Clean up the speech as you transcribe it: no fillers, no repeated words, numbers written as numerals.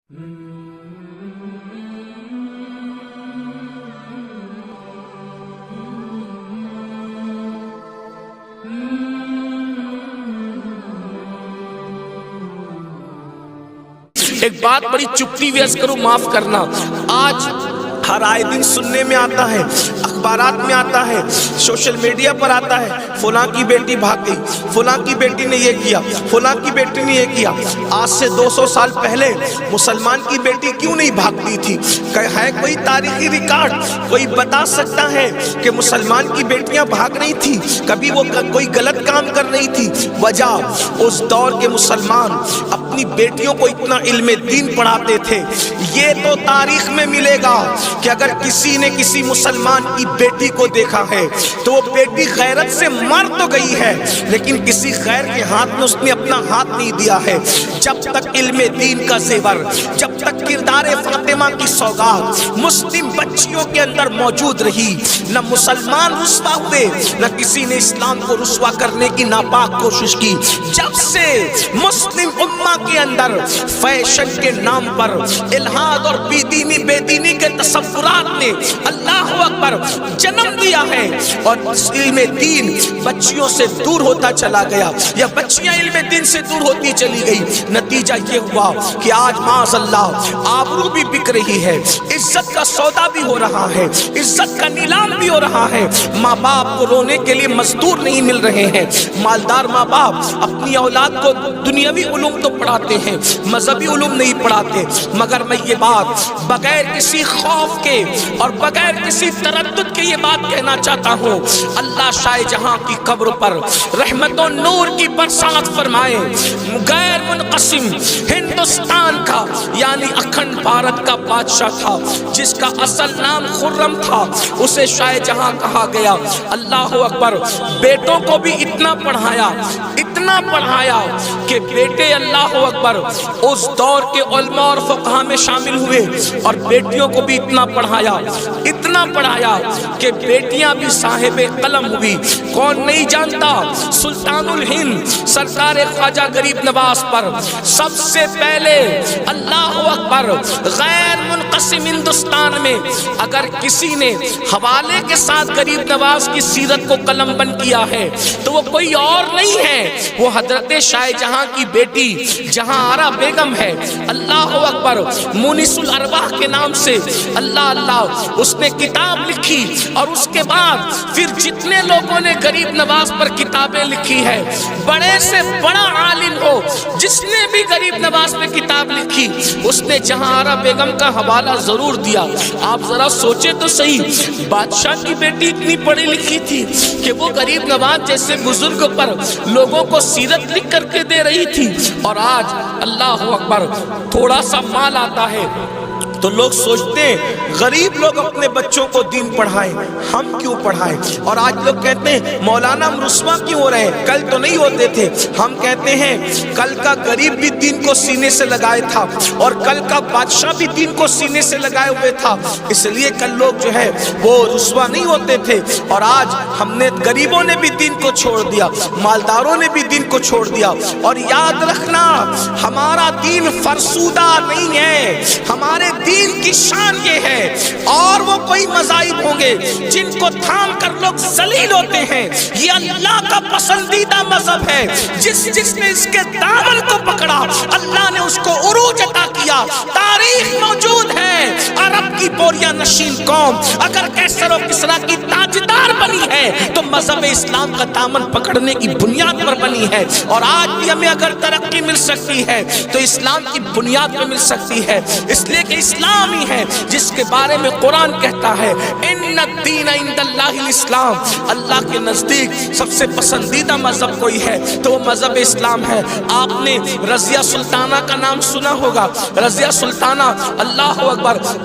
ایک بات بڑی چپتی ویس کرو، معاف کرنا، آج ہر آئے دن سننے میں آتا ہے، اخبارات میں آتا ہے، سوشل میڈیا پر آتا ہے، فلاں کی بیٹی بھاگ گئی، فلاں کی بیٹی نے یہ کیا، فلاں کی بیٹی نے یہ کیا۔ آج سے 200 سال پہلے مسلمان کی بیٹی کیوں نہیں بھاگتی تھی؟ ہے کوئی تاریخی ریکارڈ کوئی بتا سکتا ہے کہ مسلمان کی بیٹیاں بھاگ رہی تھی؟ کبھی وہ کوئی غلط کام کر رہی تھی؟ وجہ اس دور کے مسلمان اپنی بیٹیوں کو اتنا علم دین پڑھاتے تھے۔ یہ تو تاریخ میں ملے گا کہ اگر کسی نے کسی مسلمان کی بیٹی کو دیکھا ہے تو وہ بیٹی غیرت سے مر تو گئی ہے، لیکن کسی غیر کے ہاتھ میں اس نے اپنا ہاتھ نہیں دیا ہے۔ جب تک علم دین کا زیور، جب تک کردار فاطمہ کی سوغات مسلم بچیوں کے اندر موجود رہی، نہ مسلمان رسوا ہوئے، نہ کسی نے اسلام کو رسوا کرنے کی ناپاک کوشش کی۔ جب سے مسلم امہ کے اندر فیشن کے نام پر الہاد اور بے دینی کے تصورات نے اللہ اکبر جنم دیا ہے، اور علم دین بچیوں سے دور ہوتا چلا گیا، یا بچیاں علم دین سے دور ہوتی چلی گئی۔ نتیجہ یہ ہوا کہ آج معاذ اللہ آبرو بھی بک رہی ہے، عزت کا سودا بھی ہو رہا ہے، عزت کا نیلام بھی ہو رہا ہے۔ ماں باپ کو رونے کے لیے مزدور نہیں مل رہے ہیں۔ مالدار ماں باپ اپنی اولاد کو دنیاوی علوم تو پڑھاتے ہیں، مذہبی علوم نہیں پڑھاتے۔ مگر میں یہ بات بغیر کسی خوف کے اور بغیر کسی تردد کے یہ بات کہنا چاہتا ہوں، اللہ شاہ جہاں کی قبر پر رحمت و نور کی برسات فرمائے۔ غیر منقسم ہندوستان کا یعنی اکھنڈ بھارت کا بادشاہ تھا، جس کا اصل نام خرم تھا، اسے شاہ جہاں کہا گیا۔ اللہ اکبر، بیٹوں کو بھی اتنا پڑھایا کہ بیٹے اللہ اکبر اس دور کے علماء اور فقہاء میں شامل ہوئے، اور بیٹیوں کو بھی اتنا پڑھایا کہ بیٹیاں بھی صاحب قلم ہوئی۔ کون نہیں جانتا سلطان الہند سرکار خواجہ غریب نواز پر سب سے پہلے اللہ اکبر غیر منقسم ہندوستان میں اگر کسی نے حوالے کے ساتھ غریب نواز کی سیرت کو قلم بند کیا ہے تو وہ کوئی اور نہیں ہے، وہ حضرت شاہ جہاں کی بیٹی جہاں آرا بیگم ہے۔ اللہ اکبر، مونس الارواح کے نام سے اللہ اس نے کتاب لکھی، اور اس کے بعد پھر جتنے لوگوں نے غریب نواز پر کتابیں لکھی ہے، بڑے سے بڑا عالم ہو جس نے بھی غریب نواز پہ کتاب لکھی، اس نے جہاں آرا بیگم کا حوالہ ضرور دیا۔ آپ ذرا سوچے تو صحیح، بادشاہ کی بیٹی اتنی پڑھی لکھی تھی کہ وہ غریب نواز جیسے بزرگ پر لوگوں کو سیرت لکھ کر کے دے رہی تھی، اور آج اللہ اکبر تھوڑا سا مال آتا ہے تو لوگ سوچتے ہیں غریب لوگ اپنے بچوں کو دین پڑھائیں، ہم کیوں پڑھائیں؟ اور آج لوگ کہتے ہیں مولانا ہم رسوا کیوں ہو رہے ہیں؟ کل تو نہیں ہوتے تھے۔ ہم کہتے ہیں کل کا غریب بھی دین کو سینے سے لگائے تھا، اور کل کا بادشاہ بھی دین کو سینے سے لگائے ہوئے تھا، اس لیے کل لوگ جو ہے وہ رسوا نہیں ہوتے تھے۔ اور آج ہم نے غریبوں نے بھی دین کو چھوڑ دیا، مالداروں نے بھی دین کو چھوڑ دیا۔ اور یاد رکھنا، ہمارا دین فرسودہ نہیں ہے، ہمارے دین کی شان یہ ہے، اور وہ کوئی مذاہب ہوں گے جن کو تھام کر لوگ ذلیل ہوتے ہیں، یہ اللہ کا پسندیدہ مذہب ہے۔ جس نے اس کے دامن کو پکڑا، اللہ نے اس کو عروج عطا کیا۔ تاریخ موجود ہے، عرب کی بوریہ نشین قوم اگر کیسر و کسریٰ کی تاجدار بنی ہے تو مذہب اسلام کا دامن پکڑنے کی بنیاد پر بنی ہے۔ اور آج بھی ہمیں اگر ترقی مل سکتی ہے تو اسلام کی بنیاد پر مل سکتی ہے، اس لیے کہ اسلام ہی ہے جس کے بارے میں قرآن کہتا ہے ان الدین عند اللہ الاسلام، اللہ کے نزدیک سب سے پسندیدہ مذہب کوئی ہے تو وہ مذہب اسلام ہے۔ آپ نے رضیہ سلطانہ کا نام سنا ہوگا، رضیہ سلطانہ اللہ اکبر،